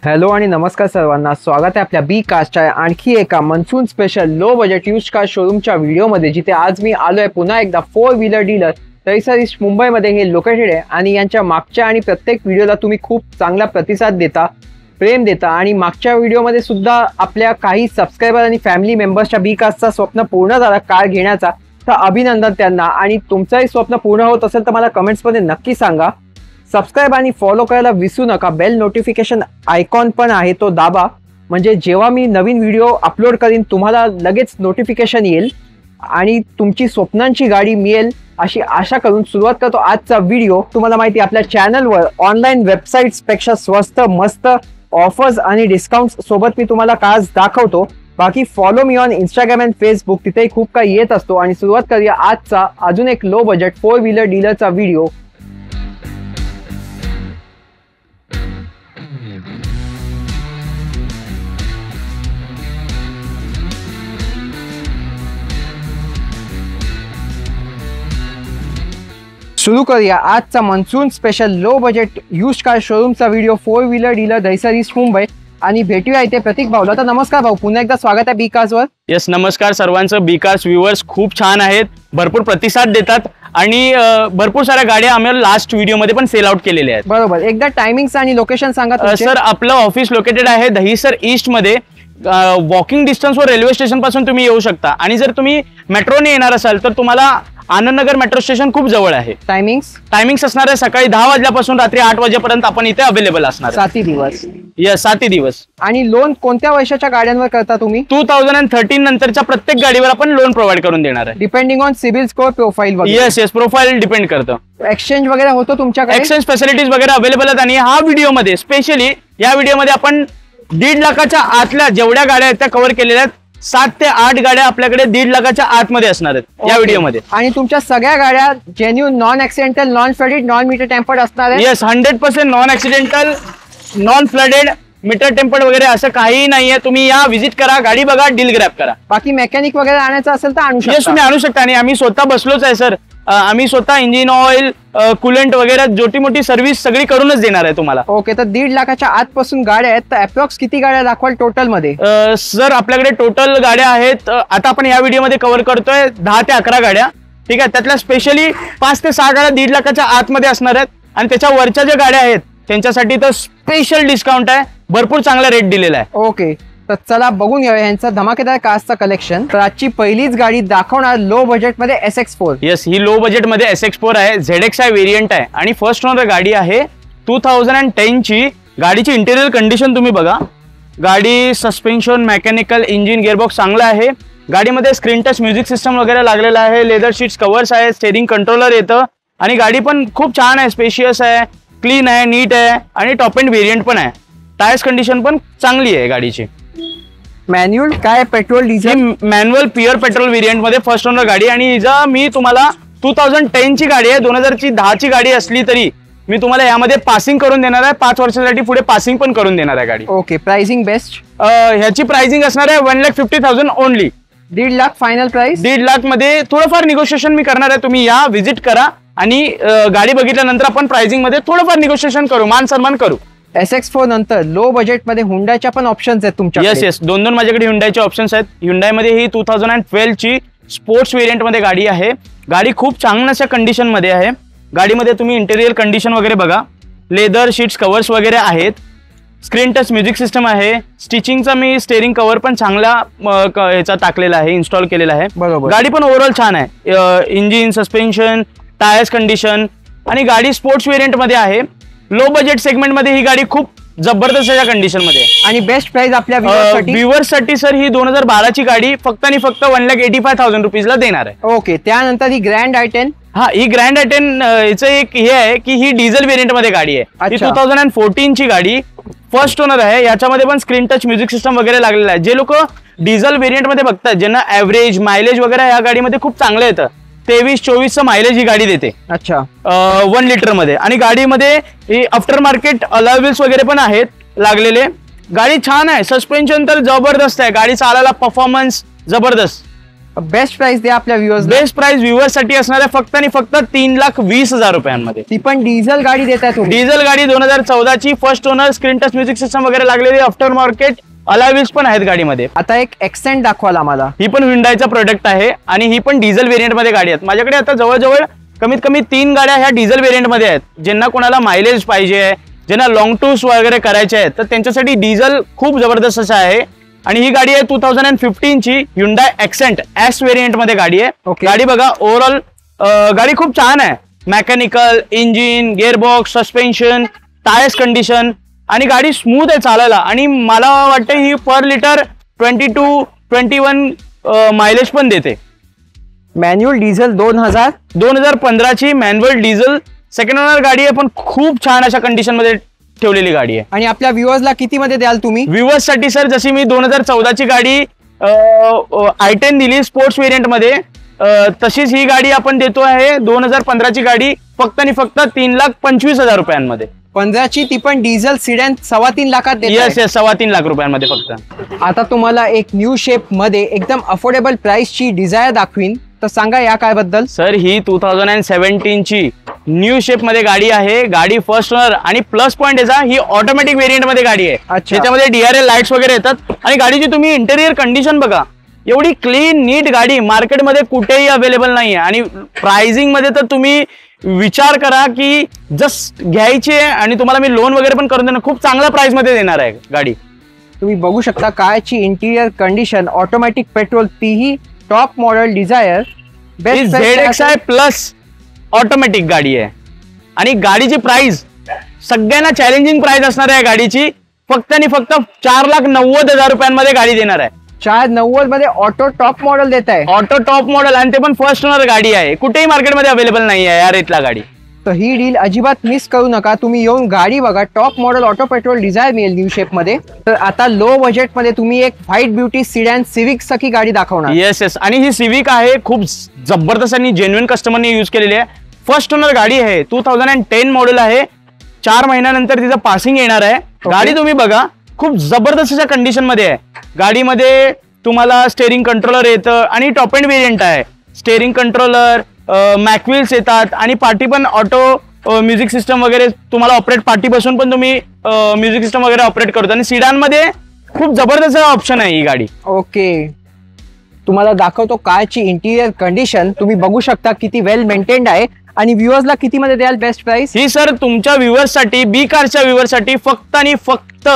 Hello आणि नमस्कार सर्वांना, स्वागत आहे आपल्या बी कास्टच्या आणखी एका monsoon special low budget used car शोरूमच्या व्हिडिओमध्ये, जिथे आज मी आलोय पुन्हा एकदा 4 व्हीलर डीलर दहिसर ईस्ट मुंबईमध्ये हे लोकेटेड आहे। आणि यांच्या मागच्या आणि प्रत्येक व्हिडिओला तुम्ही खूप चांगला प्रतिसाद देता, प्रेम देता आणि मागच्या व्हिडिओमध्ये सुद्धा आपल्या काही सबस्क्रायबर आणि फॅमिली मेंबर्सच्या बी कास्टचं स्वप्न पूर्ण झालं कार घेण्याचा, तर अभिनंदन त्यांना। आणि तुमचंही स्वप्न पूर्ण होत असेल तर मला कमेंट्समध्ये नक्की सांगा। सबस्क्राइब आणि फॉलो करायला विसरू नका। बेल नोटिफिकेशन आयकॉन पण आहे, तो दाबा, म्हणजे जेव्हा मी नवीन व्हिडिओ अपलोड करीन तुम्हाला लगेच नोटिफिकेशन येईल आणि तुमची स्वप्नांची गाडी मिळेल अशी आशा करून सुरुवात करतो आजचा व्हिडिओ। तुम्हाला माहिती आपल्या चॅनलवर ऑनलाईन वेबसाईट्स पेक्षा स्वस्त मस्त ऑफर्स आणि डिस्काउंट्स सोबत मी तुम्हाला कार्स दाखवतो। बाकी follow me on Instagram and Facebook, तिथेही खूप काही येत असतो। आणि सुरुवात करूया आजचा अजून एक लो बजेट 4 व्हीलर डीलरचा व्हिडिओ। सुरू करूया आजचा monsoon special low budget used car शोरूमचा video 4 wheeler dealer Dahisar east Mumbai. आणि भेटूया इथे प्रतीक भाऊला। तर नमस्कार भाऊ, पुन्हा एकदा स्वागत आहे बी कार्सवर। यस, नमस्कार सर्वांचं। बी कार्स व्ह्यूअर्स खूप छान आहेत, भरपूर प्रतिसाद देतात आणि भरपूर साऱ्या गाड्या आम्ही लास्ट व्हिडिओमध्ये पण सेल आउट केलेल्या आहेत। बरोबर, एकदा टायमिंग्स आणि लोकेशन सांगा। सर, आपलं ऑफिस लोकेटेड आहे दहिसर ईस्ट मध्ये। वॉकिंग डिस्टन्सवर रेल्वे स्टेशन पासून तुम्ही येऊ शकता आणि जर तुम्ही मेट्रोने येणार असाल तर तुम्हाला आनंदनगर मेट्रो स्टेशन खूप जवळ आहे। टायमिंग्स असणार आहे सकाळी 10 वाजल्यापासून रात्री 8 वाजेपर्यंत आपण इथे अवेलेबल असणार। 7 दिवस। यस, 7 दिवस। आणि लोन कोणत्या वर्षाच्या गाड्यांवर करता तुम्ही? 2013 नंतरच्या प्रत्येक गाडीवर आपण लोन प्रोव्हाइड करून देणार आहे, depending on CIBIL score profile. Yes, profile depend करतं। एक्सचेंज वगैरे होतो तुमच्याकडे? एक्सचेंज फॅसिलिटीज वगैरे अवेलेबल आहेत। आणि हा व्हिडिओमध्ये स्पेशली या व्हिडिओमध्ये आपण 1.5 लाखाच्या आतल्या जेवढ्या गाड्या आहेत त्या कव्हर केलेल्या आहेत। 7 ते 8 गाड्या आपल्याकडे 1.5 लाखाच्या आतमध्ये असणार आहेत या व्हिडिओमध्ये। आणि तुमच्या सगळ्या गाड्या genuine, non accidental, non flooded, non meter tampered असणार आहे? Yes, 100% non accidental, non flooded, meter tampered वगैरे असं काही नाहीये। तुम्ही या विजिट करा, गाडी बघा, डील ग्रॅब करा। बाकी मेकॅनिक वगैरे आणायचं असेल तर आणू शकता? येस, तुम्ही आणू शकता। आणि आम्ही स्वतः बसलोच आहे सर। आम्ही स्वतः इंजिन ऑइल, कुलंट वगैरे छोटी मोठी सर्व्हिस सगळी करूनच देणार आहे तुम्हाला। ओके, तर 1.5 लाखाच्या आतपासून गाड्या आहेत, तर अप्रॉक्स किती गाड्या दाखवाल टोटल मध्ये? सर, आपल्याकडे टोटल गाड्या आहेत, आता आपण या व्हिडिओमध्ये कव्हर करतोय 10 ते 11 गाड्या, ठीक आहे। त्यातल्या स्पेशली 5 ते 6 गाड्या 1.5 लाखाच्या आतमध्ये असणार आहेत। आणि त्याच्या वरच्या ज्या गाड्या आहेत त्यांच्यासाठी तर स्पेशल डिस्काउंट आहे, भरपूर चांगला रेट दिलेला आहे। ओके, तर चला बघून घेऊया यांचा धमाकेदार कार्सचा कलेक्शन। तर आजची पहिलीच गाडी दाखवणार लो बजेट मध्ये SX4। येस, ही लो बजेट मध्ये SX4 आहे, ZXi व्हेरियंट आहे आणि फर्स्ट ओनर गाडी आहे 2010 ची। गाडीची इंटेरियर कंडिशन तुम्ही बघा, गाडी सस्पेन्शन, मेकॅनिकल, इंजिन, गिअरबॉक्स चांगला आहे। गाडीमध्ये स्क्रीन टच म्युझिक सिस्टम वगैरे लागलेला आहे, लेदर शीट्स, कव्हर्स आहे, स्टेरिंग कंट्रोलर येतं आणि गाडी पण खूप छान आहे, स्पेशियस आहे, क्लीन आहे, नीट आहे आणि टॉप एंड व्हेरियंट पण आहे। टायर्स कंडिशन पण चांगली आहे गाडीची। मॅन्युअल काय, petrol, diesel? Manual pure petrol variant मध्ये फर्स्ट ओनर गाडी। आणि हिचा मी तुम्हाला 2010 ची गाडी आहे, 2010 ची गाडी असली तरी मी तुम्हाला यामध्ये पासिंग करून देणार आहे, 5 वर्षासाठी पुढे पासिंग पण करून देणार आहे गाडी। Okay, pricing best? ह्याची प्राइसिंग असणार आहे 1,50,000 only. 1.5 lakh final price? 1.5 lakh मध्ये थोडंफार निगोशिएशन मी करणार आहे। तुम्ही या, विजिट करा आणि गाडी बघितल्यानंतर आपण प्राइसिंग मध्ये थोडंफार निगोशिएशन करू, मान सन्मान करू। SX4 नंतर लो बजेट मध्ये हुंडाईच्या पण ऑप्शन्स आहेत तुमच्याकडे? येस, 2 माझ्याकडे हुंडाईचे ऑप्शन्स आहेत। हुंडाईमध्ये ही 2012 ची स्पोर्ट्स व्हेरियंट मध्ये गाडी आहे। गाडी खूप चांगल्या कंडिशन मध्ये आहे। गाडीमध्ये तुम्ही इंटेरियर कंडिशन वगैरे बघा, लेदर शीट्स, कव्हर्स वगैरे आहेत, स्क्रीन टच म्युझिक सिस्टम आहे, स्टिचिंगचा मी स्टेरिंग कव्हर पण चांगला ह्याचा टाकलेला आहे, इन्स्टॉल केलेला आहे। बरोबर, गाडी पण ओव्हरऑल छान आहे, इंजिन, सस्पेन्शन, टायर्स कंडिशन आणि गाडी स्पोर्ट्स व्हेरियंट मध्ये आहे। लो बजेट सेगमेंट मध्ये ही गाडी खूप जबरदस्त अशा कंडिशन मध्ये। आणि बेस्ट प्राइस आपल्या व्ह्यूअर्स साठी सर ही 2012 ची गाडी फक्त आणि फक्त 1,85,000 रुपीजला देणार आहे। ओके, त्यानंतर ही ग्रँड i10? हा, ही ग्रँड i10 याचं एक हे आहे की ही डिझेल व्हेरियंट मध्ये गाडी आहे। ही 2014 ची गाडी, फर्स्ट ओनर आहे। याच्यामध्ये पण स्क्रीन टच म्युझिक सिस्टम वगैरे लागलेला आहे। जे लोक डिझेल व्हेरियंट मध्ये बघतात, ज्यांना ऍव्हरेज मायलेज वगैरे या गाडीमध्ये खूप चांगलं येतं, 23-24 मायलेज ही गाडी देते। अच्छा, 1 लिटर मध्ये। आणि गाडीमध्ये आफ्टर मार्केट अलॉय व्हील्स वगैरे पण आहेत लागलेले। गाडी छान आहे, सस्पेन्शन तर जबरदस्त आहे, गाडी चालायला परफॉर्मन्स जबरदस्त। बेस्ट प्राइस द्या आपल्या व्ह्युअर्स. बेस्ट प्राइस व्ह्युअर्स साठी असणार आहे फक्त आणि फक्त 3,20,000 रुपयांमध्ये. ती पण डिझेल गाडी देताय तुम्ही. डिझेल गाडी 2014 ची, first owner, screen touch music system वगैरे लागलेली, आफ्टर मार्केट अलॉय व्हील्स पण आहेत गाडीमध्ये. आता एक एक्सेंट दाखवाल आम्हाला. ही पण Hyundaiचा प्रोडक्ट आहे आणि ही पण डिझेल व्हेरियंट मध्ये गाडी आहेत. माझ्याकडे आता जवळजवळ कमीत कमी 3 गाड्या ह्या डिझेल व्हेरियंट मध्ये आहेत. ज्यांना कोणाला मायलेज पाहिजे, ज्यांना लॉंग टूर्स वगैरे करायचे आहेत, तर त्यांच्यासाठी डिझेल खूप जबरदस्त असं आहे. आणि ही गाडी आहे 2015 ची Hyundai Accent S व्हेरियंट मध्ये गाडी आहे. गाडी बघा, ओव्हरऑल गाडी खूप छान आहे. Mechanical, engine, gearbox, suspension, tyres condition आणि गाडी स्मूथ आहे चालायला. आणि मला वाटतं ही पर लिटर 22-21 मायलेज पण देते. मॅन्युअल डिझेल 2015 ची मॅन्युअल डिझेल सेकंड ओनर गाडी आहे, पण खूप छान अशा कंडिशन मध्ये ठेवलेली गाडी आहे. आणि आपल्या व्ह्युअर्सला किती मध्ये द्याल तुम्ही? व्ह्युअर्स साठी सर, जशी मी 2014 ची गाडी i10 दिली स्पोर्ट्स व्हेरियंट मध्ये, तशीच ही गाडी आपण देतो आहे 2015 ची गाडी फक्त आणि फक्त 3,25,000 रुपयांमध्ये. 15 ची ती पण डिझेल सिडॅन 3.25 लाखात. येस, 3.25 लाख रुपयांमध्ये फक्त. आता तुम्हाला एक न्यू शेप मध्ये एकदम अफोर्डेबल प्राइस ची डिझायर दाखवीन, तर सांगा या काय बद्दल. सर, ही 2017 ची न्यू शेप मध्ये गाडी आहे. गाडी फर्स्ट ओनर आणि प्लस पॉइंट याचा ही ऑटोमॅटिक व्हेरियंट मध्ये गाडी आहे. त्याच्यामध्ये DRL लाईट्स वगैरे येतात. आणि गाडीची तुम्ही इंटेरियर कंडिशन बघा, एवढी क्लीन नीट गाडी मार्केटमध्ये कुठेही अवेलेबल नाही आहे. आणि प्राइसिंग मध्ये तर तुम्ही विचार करा की जस्ट घ्यायची आहे आणि तुम्हाला मी लोन वगैरे पण करून देणार, खूप चांगल्या प्राइस मध्ये देणार आहे गाडी. तुम्ही बघू शकता कायची इंटिरियर कंडिशन, ऑटोमॅटिक पेट्रोल, तीही top model Dzire. Best ZXi plus automatic गाडी आहे. आणि गाडीची प्राइस सगळ्यांना चॅलेंजिंग प्राइस असणार आहे गाडीची. फक्त आणि फक्त 4,90,000 रुपयांमध्ये गाडी देणार आहे. 490 मध्ये ऑटो टॉप मॉडेल देत आहे. ऑटो टॉप मॉडेल आणि ते पण फर्स्ट ओनर गाडी आहे. कुठेही मार्केटमध्ये अवेलेबल नाही आहे या रेटला गाडी. तर ही डील अजिबात मिस करू नका. तुम्ही येऊन गाडी बघा. Top model auto petrol Dzire मिळेल न्यू शेप मध्ये. तर आता लो बजेट मध्ये तुम्ही एक व्हाईट ब्युटी सिडॅन सिविक सखी गाडी दाखवणार. येस. आणि ही सिविक आहे, खूप जबरदस्त आणि जेन्युइन कस्टमरने यूज केलेली आहे. फर्स्ट ओनर गाडी आहे, 2010 मॉडेल आहे. 4 महिन्यानंतर तिचं पासिंग येणार आहे. गाडी तुम्ही बघा, खूप जबरदस्त अशा कंडिशन मध्ये आहे. गाडीमध्ये तुम्हाला स्टेअरिंग कंट्रोलर येतं आणि टॉप एंड व्हेरियंट आहे. स्टेअरिंग कंट्रोलर, मॅकव्हील्स येतात आणि पार्टी पण ऑटो म्युझिक सिस्टम वगैरे तुम्हाला ऑपरेट, पार्टी बसून पण तुम्ही म्युझिक सिस्टम वगैरे ऑपरेट करतो. आणि सिडान मध्ये खूप जबरदस्त ऑप्शन आहे ही गाडी. ओके, तुम्हाला दाखवतो कारची इंटिरियर कंडिशन. तुम्ही बघू शकता किती वेल मेंटेन्ड आहे. आणि व्ह्युअर्सला किती मध्ये द्याल बेस्ट प्राइस? ही सर तुमच्या व्ह्युअर्स साठी, बी कारच्या व्ह्युअर्स साठी फक्त आणि फक्त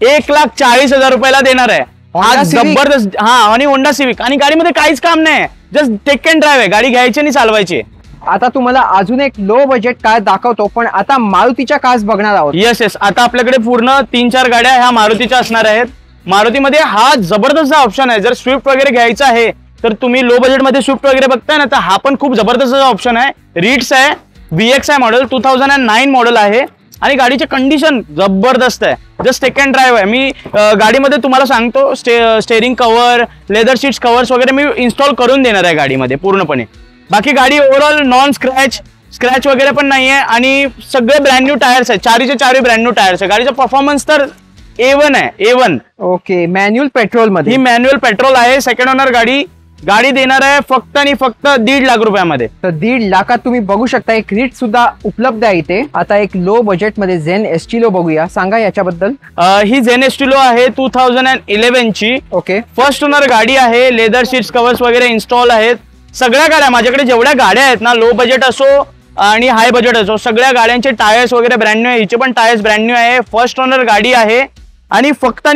1,40,000 रुपयाला देणार आहे. हा जबरदस्त. आणि होंडा सिविक. आणि गाडीमध्ये काहीच काम नाही, जस्ट टेक अँड ड्राइव्ह आहे. गाडी घ्यायची आणि चालवायची. आता तुम्हाला अजून एक लो बजेट कार दाखवतो, पण आता मारुतीच्या कार्स बघणार आहोत. येस. आता आपल्याकडे पूर्ण 3-4 गाड्या ह्या मारुतीच्या असणार आहेत. मारुतीमध्ये हा जबरदस्त ऑप्शन आहे. जर स्विफ्ट वगैरे घ्यायचा आहे तर तुम्ही लो बजेट मध्ये स्विफ्ट वगैरे बघताय ना, तर हा पण खूप जबरदस्त ऑप्शन आहे. रिट्स आहे, VXi मॉडेल, 2009 मॉडेल आहे. आणि गाडीची कंडिशन जबरदस्त आहे. जस्ट टेक अँड ड्राइव्ह आहे. मी गाडीमध्ये तुम्हाला सांगतो, steering cover, leather seats covers वगैरे मी इन्स्टॉल करून देणार आहे गाडीमध्ये पूर्णपणे. बाकी गाडी ओव्हरऑल नॉन स्क्रॅच वगैरे पण नाहीये. आणि सगळे ब्रँड न्यू टायर्स आहे. 4चे ब्रँड न्यू टायर्स आहे. गाडीचा परफॉर्मन्स तर A1 आहे, A1. ओके, मॅन्युअल पेट्रोल मध्ये. ही मॅन्युअल पेट्रोल आहे, सेकंड ओनर गाडी देणार आहे फक्त आणि फक्त 1.5 लाख रुपयामध्ये. तर 1.5 लाखात तुम्ही बघू शकता एक रीट सुद्धा उपलब्ध आहे इथे. आता एक लो बजेट मध्ये झेन एस्टिलो बघूया, सांगा याच्याबद्दल. ही झेन एस्टिलो आहे 2011 ची. ओके, फर्स्ट ओनर गाडी आहे. लेदर सीट्स कव्हर्स वगैरे इन्स्टॉल आहेत. सगळ्या गाड्या माझ्याकडे जेवढ्या गाड्या आहेत ना, लो बजेट असो आणि हाय बजेट असो, सगळ्या गाड्यांचे टायर्स वगैरे ब्रँड न्यू आहे. हिचे पण टायर्स ब्रँड न्यू आहे. फर्स्ट ओनर गाडी आहे आणि फक्त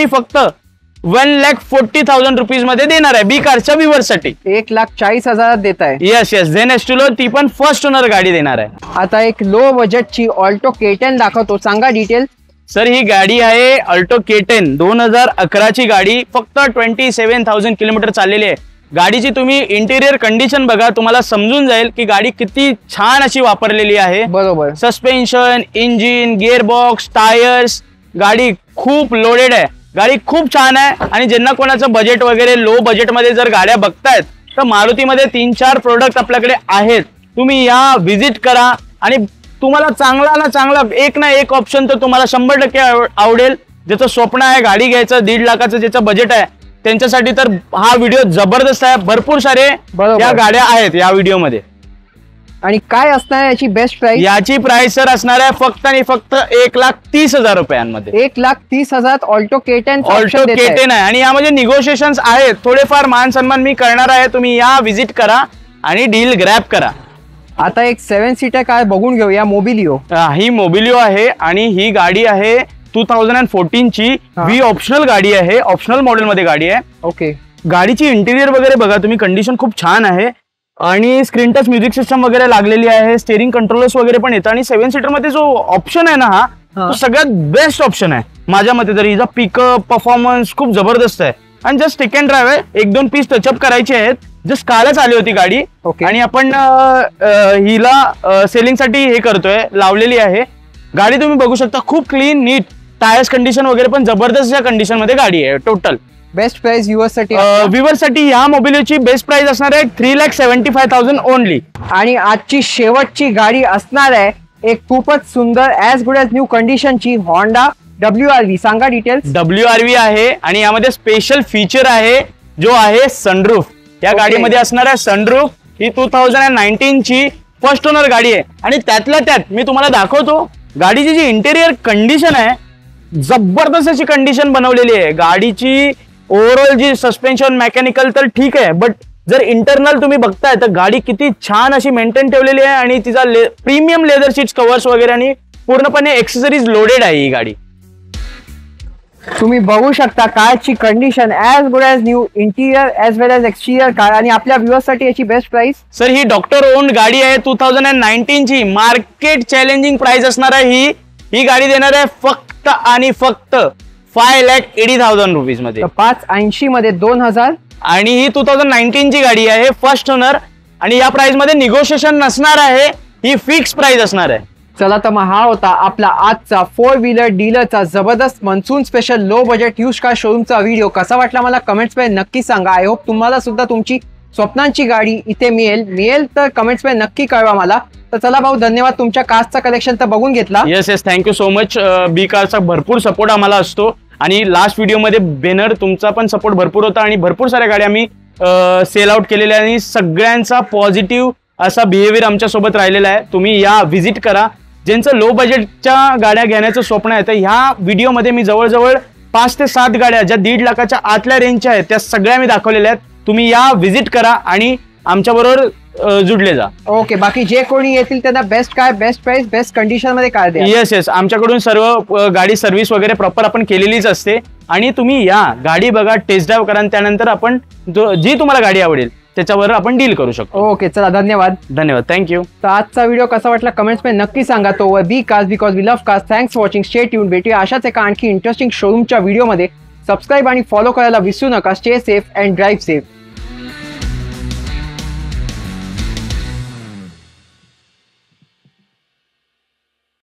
1,40,000 रुपीज मध्ये देणार आहे बी कारच्या व्ह्युअर्स साठी. 1,40,000 देत आहे. येस. झेन एस्टिलो ती पण फर्स्ट ओनर गाडी देणार आहे. आता एक लो बजेटची ऑल्टो K10 दाखवतो, सांगा डिटेल. सर, ही गाडी आहे ऑल्टो K10, 2011 ची गाडी. फक्त 27,000 किलोमीटर चाललेली आहे. गाडीची तुम्ही इंटिरियर कंडिशन बघा, तुम्हाला समजून जाईल की गाडी किती छान अशी वापरलेली आहे. बरोबर. सस्पेन्शन, इंजिन, गिअरबॉक्स, टायर्स, गाडी खूप लोडेड आहे. गाडी खूप छान आहे. आणि ज्यांना कोणाचं बजेट वगैरे लो बजेटमध्ये जर गाड्या बघतायत तर मारुतीमध्ये 3-4 प्रोडक्ट आपल्याकडे आहेत. तुम्ही या व्हिजिट करा आणि तुम्हाला चांगला ना चांगला एक ना एक ऑप्शन तर तुम्हाला 100% आवडेल. ज्याचं स्वप्न आहे गाडी घ्यायचं 1.5 लाखाचं ज्याचं बजेट आहे, त्यांच्यासाठी तर हा व्हिडिओ जबरदस्त आहे. भरपूर सारे बरोबर. या गाड्या आहेत या व्हिडिओमध्ये. आणि काय असणार याची बेस्ट प्राइस? याची प्राइस सर असणार आहे फक्त आणि फक्त 1,30,000 रुपयांमध्ये. 1,30,000 ऑल्टो K10 ऑल्टो K10 आहे आणि यामध्ये निगोशिएशन्स आहेत. थोडेफार मान सन्मान मी करणार आहे. तुम्ही या विजिट करा आणि डील ग्रॅब करा. आता एक 7 सीटर कार बघून घेऊया, मोबिलिओ. ही मोबिलिओ आहे आणि ही गाडी आहे 2014 ची. व्ही ऑप्शनल गाडी आहे, ऑप्शनल मॉडेल मध्ये गाडी आहे. ओके. गाडीची इंटिरियर वगैरे बघा तुम्ही, कंडिशन खूप छान आहे आणि स्क्रीन टच म्युझिक सिस्टम वगैरे लागलेली आहे. स्टेअरिंग कंट्रोलर्स वगैरे पण येतं आणि 7 सीटर मध्ये जो ऑप्शन आहे ना हा तो सगळ्यात बेस्ट ऑप्शन आहे माझ्या मते तरी. हिचा पिकअप परफॉर्मन्स खूप जबरदस्त आहे आणि जस्ट टेक अँड ड्राइव्ह आहे. 1-2 पीस टचअप करायचे आहेत. जस्ट कालच आली होती गाडी आणि आपण हिला सेलिंग साठी हे करतोय, लावलेली आहे गाडी. तुम्ही बघू शकता खूप क्लीन नीट, टायर्स कंडिशन वगैरे पण जबरदस्त या कंडिशन मध्ये गाडी आहे. टोटल बेस्ट प्राइस व्ह्यूअर्ससाठी व्ह्यूअर्ससाठी या मोबिलिओची बेस्ट प्राइस असणार आहे 3,75,000 ओनली. आणि आजची शेवटची गाडी असणार आहे एक खूपच सुंदर ॲज गुड ॲज न्यू कंडिशनची होंडा WRV. सांगा डिटेल्स. WRV आहे आणि यामध्ये स्पेशल फीचर आहे जो आहे सनरूफ. या गाडीमध्ये असणार आहे सनरूफ. ही 2019 ची फर्स्ट ओनर गाडी आहे आणि त्यातल्या त्यात मी तुम्हाला दाखवतो गाडीची जी इंटेरियर कंडिशन आहे, जबरदस्त अशी कंडिशन बनवलेली आहे गाडीची. ओव्हरऑल जी सस्पेन्शन मेकॅनिकल तर ठीक आहे, बट जर इंटरनल तुम्ही बघताय तर गाडी किती छान अशी मेंटेन ठेवलेली आहे आणि तिचा प्रीमियम लेदर सीट्स कव्हर्स वगैरे आणि पूर्णपणे एक्सेसरीज लोडेड आहे ही गाडी. तुम्ही बघू शकता कारची condition as good as new, interior as well as exterior car. आणि आपल्या व्ह्यूअर्ससाठी याची बेस्ट प्राइस सर ही डॉक्टर ओन गाडी आहे 2019 ची. मार्केट चॅलेंजिंग प्राइस असणार आहे. ही गाडी देणार आहे फक्त आणि फक्त 5,80,000 रुपीज मध्ये. 580 मध्ये 2,000. आणि ही 2019 ची गाडी आहे, फर्स्ट ओनर आणि या प्राइस मध्ये निगोशिएशन नसणार आहे. ही फिक्स प्राइस असणार आहे. चला तर मग हा होता आपला आजचा 4 व्हीलर डीलरचा जबरदस्त monsoon special low budget use car शोरूमचा व्हिडिओ. कसा वाटला मला कमेंट्स मध्ये नक्की सांगा. आय होप तुम्हाला सुद्धा तुमची स्वप्नांची गाडी इथे मिळेल तर कमेंट्स मध्ये नक्की कळवा मला. तर चला भाऊ, धन्यवाद. तुमच्या कारचा कलेक्शन तर बघून घेतला. Yes thank you so much. B कारचा भरपूर सपोर्ट आम्हाला असतो आणि लास्ट व्हिडिओमध्ये बेनर तुमचा पण सपोर्ट भरपूर होता आणि भरपूर साऱ्या गाड्या आम्ही सेल आउट केलेल्या आणि सगळ्यांचा पॉझिटिव्ह असा बिहेवियर आमच्यासोबत राहिलेला आहे. तुम्ही या व्हिजिट करा. ज्यांचं लो बजेटच्या गाड्या घेण्याचं स्वप्न आहे तर ह्या व्हिडिओमध्ये मी जवळजवळ 5 ते 7 गाड्या ज्या 1.5 लाखाच्या आतल्या रेंजच्या आहेत त्या सगळ्या मी दाखवलेल्या आहेत. तुम्ही या व्हिजिट करा आणि आमच्याबरोबर जुडले जा. ओके. बाकी जे कोणी येतील त्यांना बेस्ट काय, बेस्ट प्राइस, बेस्ट कंडिशन मध्ये कार द्या. येस आमच्याकडून सर्व गाडी सर्व्हिस वगैरे प्रॉपर आपण केलेलीच असते आणि तुम्ही या गाडी बघा, टेस्ट ड्राईव्ह करा आणि त्यानंतर आपण जी तुम्हाला गाडी आवडेल त्याच्यावर आपण डील करू शकतो. ओके चला, धन्यवाद. थँक्यू. तर आजचा व्हिडिओ कसा वाटला कमेंट्स मध्ये नक्की सांगा. तो B cars because we love cars. Thanks for watching. Stay tune. भेटूया अशाच एका आणखी इंटरेस्टिंग शोरूमच्या व्हिडिओमध्ये. सबस्क्राईब आणि फॉलो करायला विसरू नका. Stay safe and drive safe.